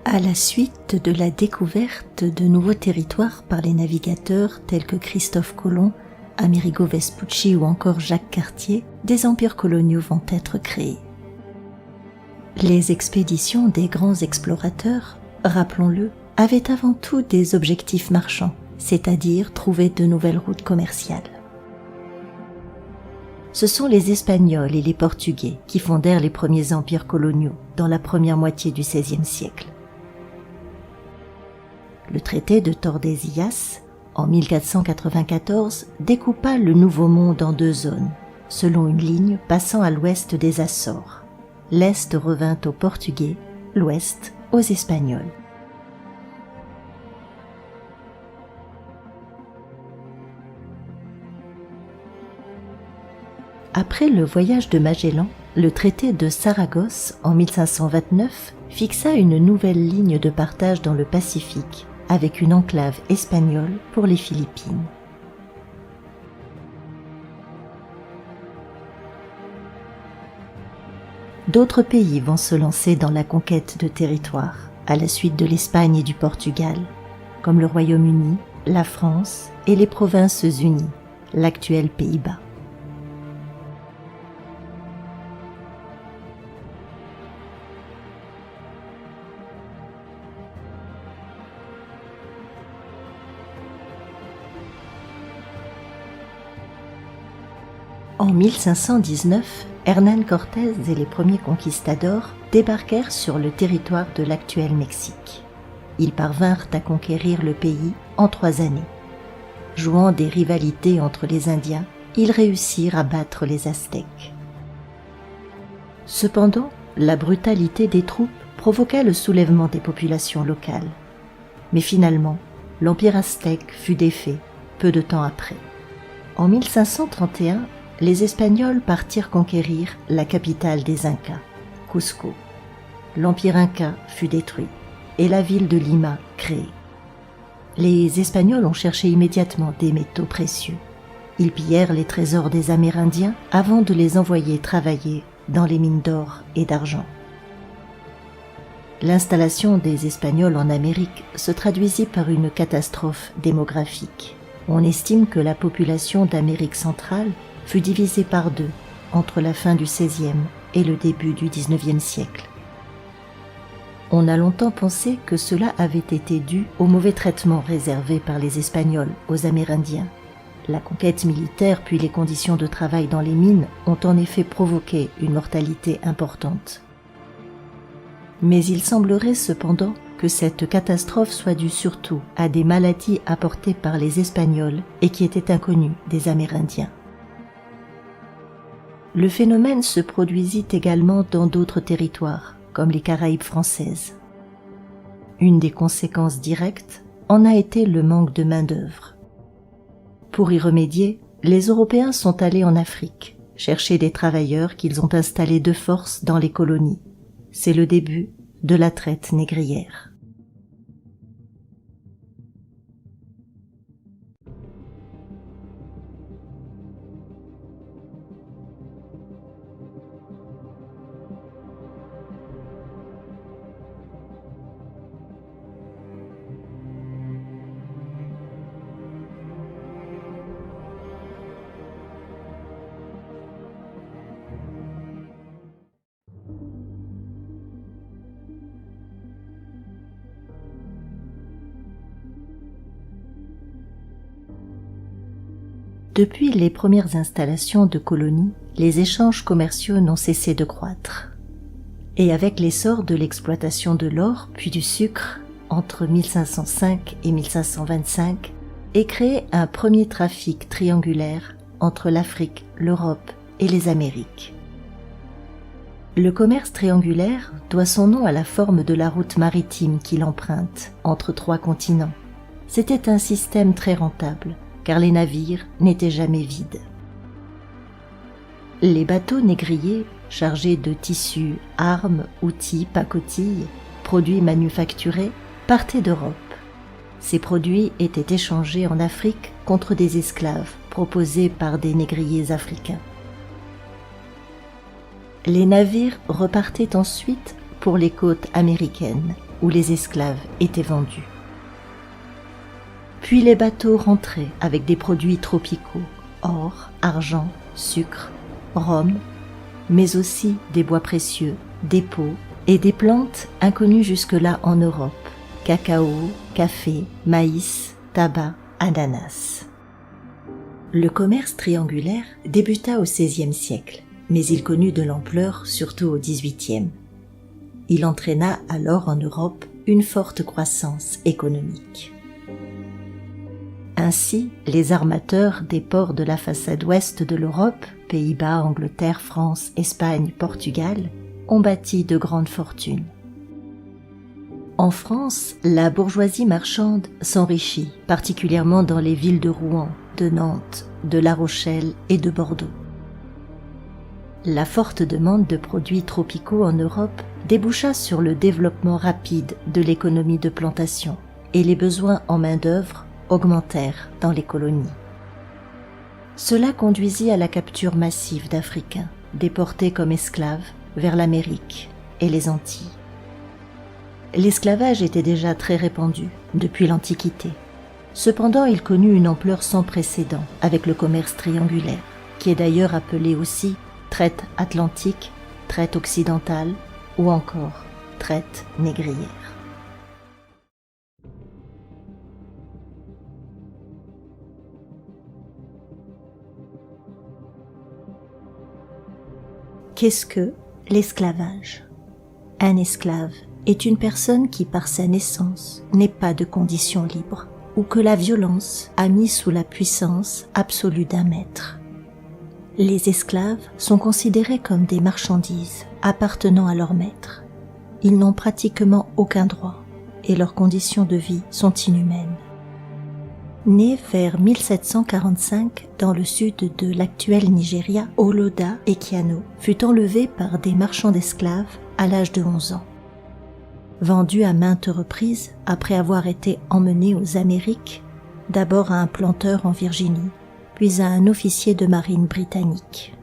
À la suite de la découverte de nouveaux territoires par les navigateurs tels que Christophe Colomb, Amerigo Vespucci ou encore Jacques Cartier, des empires coloniaux vont être créés. Les expéditions des grands explorateurs, rappelons-le, avaient avant tout des objectifs marchands, c'est-à-dire trouver de nouvelles routes commerciales. Ce sont les Espagnols et les Portugais qui fondèrent les premiers empires coloniaux dans la première moitié du XVIe siècle. Le traité de Tordesillas, en 1494, découpa le Nouveau Monde en deux zones, selon une ligne passant à l'ouest des Açores. L'est revint aux Portugais, l'ouest aux Espagnols. Après le voyage de Magellan, le traité de Saragosse, en 1529, fixa une nouvelle ligne de partage dans le Pacifique, avec une enclave espagnole pour les Philippines. D'autres pays vont se lancer dans la conquête de territoires, à la suite de l'Espagne et du Portugal, comme le Royaume-Uni, la France et les Provinces-Unies, l'actuel Pays-Bas. En 1519, Hernán Cortés et les premiers conquistadors débarquèrent sur le territoire de l'actuel Mexique. Ils parvinrent à conquérir le pays en 3 années. Jouant des rivalités entre les Indiens, ils réussirent à battre les Aztèques. Cependant, la brutalité des troupes provoqua le soulèvement des populations locales. Mais finalement, l'Empire aztèque fut défait peu de temps après. En 1531, les Espagnols partirent conquérir la capitale des Incas, Cusco. L'empire Inca fut détruit et la ville de Lima créée. Les Espagnols ont cherché immédiatement des métaux précieux. Ils pillèrent les trésors des Amérindiens avant de les envoyer travailler dans les mines d'or et d'argent. L'installation des Espagnols en Amérique se traduisit par une catastrophe démographique. On estime que la population d'Amérique centrale fut divisée par 2 entre la fin du XVIe et le début du XIXe siècle. On a longtemps pensé que cela avait été dû au mauvais traitement réservé par les Espagnols aux Amérindiens. La conquête militaire puis les conditions de travail dans les mines ont en effet provoqué une mortalité importante. Mais il semblerait cependant que cette catastrophe soit due surtout à des maladies apportées par les Espagnols et qui étaient inconnues des Amérindiens. Le phénomène se produisit également dans d'autres territoires, comme les Caraïbes françaises. Une des conséquences directes en a été le manque de main-d'œuvre. Pour y remédier, les Européens sont allés en Afrique, chercher des travailleurs qu'ils ont installés de force dans les colonies. C'est le début de la traite négrière. Depuis les premières installations de colonies, les échanges commerciaux n'ont cessé de croître. Et avec l'essor de l'exploitation de l'or puis du sucre, entre 1505 et 1525, est créé un premier trafic triangulaire entre l'Afrique, l'Europe et les Amériques. Le commerce triangulaire doit son nom à la forme de la route maritime qu'il emprunte entre 3 continents. C'était un système très rentable, car les navires n'étaient jamais vides. Les bateaux négriers, chargés de tissus, armes, outils, pacotilles, produits manufacturés, partaient d'Europe. Ces produits étaient échangés en Afrique contre des esclaves proposés par des négriers africains. Les navires repartaient ensuite pour les côtes américaines, où les esclaves étaient vendus. Puis les bateaux rentraient avec des produits tropicaux, or, argent, sucre, rhum, mais aussi des bois précieux, des peaux et des plantes inconnues jusque-là en Europe, cacao, café, maïs, tabac, ananas. Le commerce triangulaire débuta au XVIe siècle, mais il connut de l'ampleur surtout au XVIIIe. Il entraîna alors en Europe une forte croissance économique. Ainsi, les armateurs des ports de la façade ouest de l'Europe, Pays-Bas, Angleterre, France, Espagne, Portugal, ont bâti de grandes fortunes. En France, la bourgeoisie marchande s'enrichit, particulièrement dans les villes de Rouen, de Nantes, de La Rochelle et de Bordeaux. La forte demande de produits tropicaux en Europe déboucha sur le développement rapide de l'économie de plantation et les besoins en main-d'œuvre augmentèrent dans les colonies. Cela conduisit à la capture massive d'Africains, déportés comme esclaves vers l'Amérique et les Antilles. L'esclavage était déjà très répandu depuis l'Antiquité. Cependant, il connut une ampleur sans précédent avec le commerce triangulaire, qui est d'ailleurs appelé aussi traite atlantique, traite occidentale ou encore traite négrière. Qu'est-ce que l'esclavage ? Un esclave est une personne qui, par sa naissance, n'est pas de condition libre, ou que la violence a mis sous la puissance absolue d'un maître. Les esclaves sont considérés comme des marchandises appartenant à leur maître. Ils n'ont pratiquement aucun droit et leurs conditions de vie sont inhumaines. Né vers 1745 dans le sud de l'actuel Nigeria, Oloda Ekiano fut enlevé par des marchands d'esclaves à l'âge de 11 ans. Vendu à maintes reprises après avoir été emmené aux Amériques, d'abord à un planteur en Virginie, puis à un officier de marine britannique.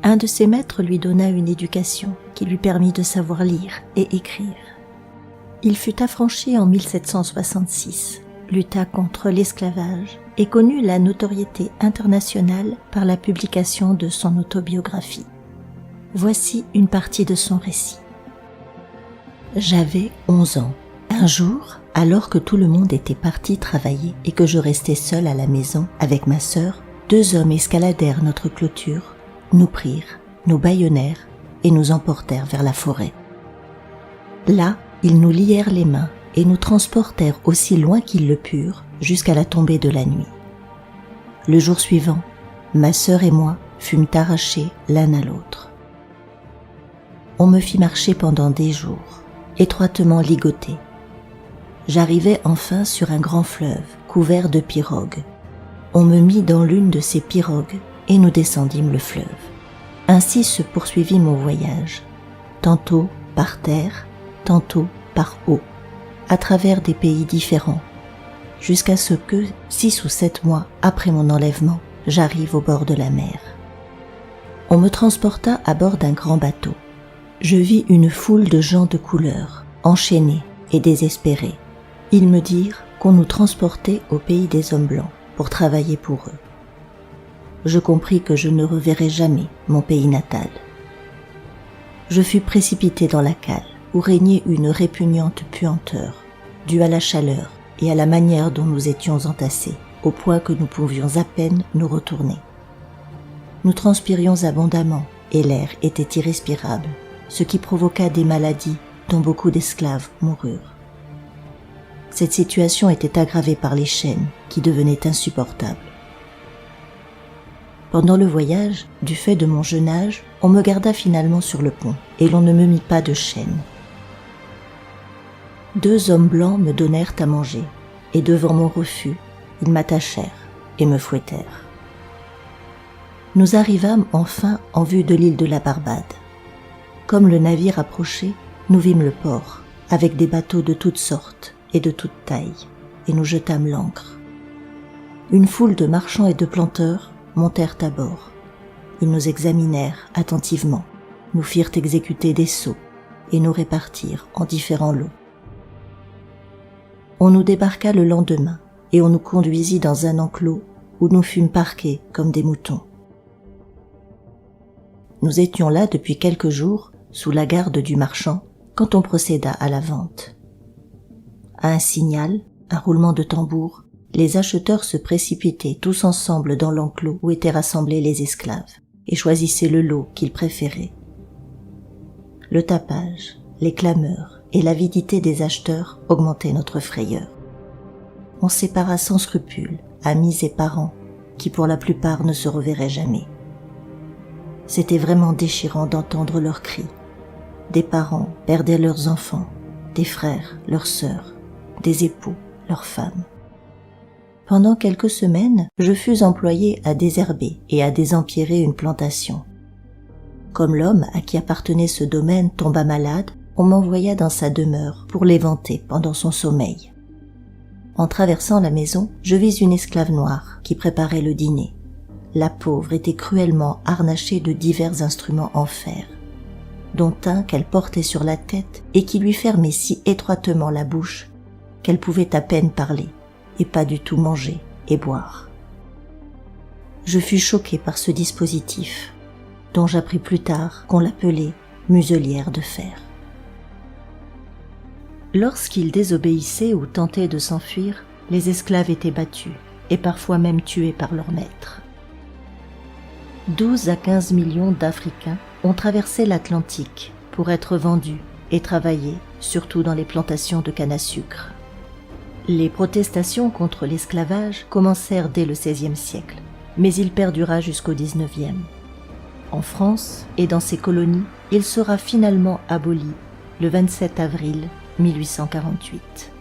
Un de ses maîtres lui donna une éducation qui lui permit de savoir lire et écrire. Il fut affranchi en 1766, lutta contre l'esclavage et connut la notoriété internationale par la publication de son autobiographie. Voici une partie de son récit. J'avais 11 ans. Un jour, alors que tout le monde était parti travailler et que je restais seule à la maison avec ma sœur, 2 hommes escaladèrent notre clôture, nous prirent, nous bâillonnèrent et nous emportèrent vers la forêt. Là, ils nous lièrent les mains et nous transportèrent aussi loin qu'ils le purent jusqu'à la tombée de la nuit. Le jour suivant, ma sœur et moi fûmes arrachés l'un à l'autre. On me fit marcher pendant des jours, étroitement ligoté. J'arrivai enfin sur un grand fleuve couvert de pirogues. On me mit dans l'une de ces pirogues et nous descendîmes le fleuve. Ainsi se poursuivit mon voyage, tantôt par terre, tantôt par eau, à travers des pays différents, jusqu'à ce que, 6 ou 7 mois après mon enlèvement, j'arrive au bord de la mer. On me transporta à bord d'un grand bateau. Je vis une foule de gens de couleur, enchaînés et désespérés. Ils me dirent qu'on nous transportait au pays des hommes blancs pour travailler pour eux. Je compris que je ne reverrais jamais mon pays natal. Je fus précipité dans la cale, où régnait une répugnante puanteur, due à la chaleur et à la manière dont nous étions entassés, au point que nous pouvions à peine nous retourner. Nous transpirions abondamment et l'air était irrespirable, ce qui provoqua des maladies dont beaucoup d'esclaves moururent. Cette situation était aggravée par les chaînes qui devenaient insupportables. Pendant le voyage, du fait de mon jeune âge, on me garda finalement sur le pont et l'on ne me mit pas de chaînes. 2 hommes blancs me donnèrent à manger et devant mon refus, ils m'attachèrent et me fouettèrent. Nous arrivâmes enfin en vue de l'île de la Barbade. Comme le navire approchait, nous vîmes le port, avec des bateaux de toutes sortes et de toutes tailles, et nous jetâmes l'ancre. Une foule de marchands et de planteurs montèrent à bord. Ils nous examinèrent attentivement, nous firent exécuter des sceaux et nous répartirent en différents lots. On nous débarqua le lendemain et on nous conduisit dans un enclos où nous fûmes parqués comme des moutons. Nous étions là depuis quelques jours, sous la garde du marchand, quand on procéda à la vente. À un signal, un roulement de tambour, les acheteurs se précipitaient tous ensemble dans l'enclos où étaient rassemblés les esclaves et choisissaient le lot qu'ils préféraient. Le tapage, les clameurs et l'avidité des acheteurs augmentaient notre frayeur. On sépara sans scrupule amis et parents qui pour la plupart ne se reverraient jamais. C'était vraiment déchirant d'entendre leurs cris. Des parents perdaient leurs enfants, des frères, leurs sœurs, des époux, leurs femmes. Pendant quelques semaines, je fus employé à désherber et à désempierrer une plantation. Comme l'homme à qui appartenait ce domaine tomba malade, on m'envoya dans sa demeure pour l'éventer pendant son sommeil. En traversant la maison, je vis une esclave noire qui préparait le dîner. La pauvre était cruellement harnachée de divers instruments en fer, dont un qu'elle portait sur la tête et qui lui fermait si étroitement la bouche qu'elle pouvait à peine parler et pas du tout manger et boire. Je fus choqué par ce dispositif, dont j'appris plus tard qu'on l'appelait muselière de fer. Lorsqu'ils désobéissaient ou tentaient de s'enfuir, les esclaves étaient battus et parfois même tués par leurs maîtres. 12 à 15 millions d'Africains ont traversé l'Atlantique pour être vendus et travailler, surtout dans les plantations de canne à sucre. Les protestations contre l'esclavage commencèrent dès le XVIe siècle, mais il perdura jusqu'au XIXe. En France et dans ses colonies, il sera finalement aboli le 27 avril 1848.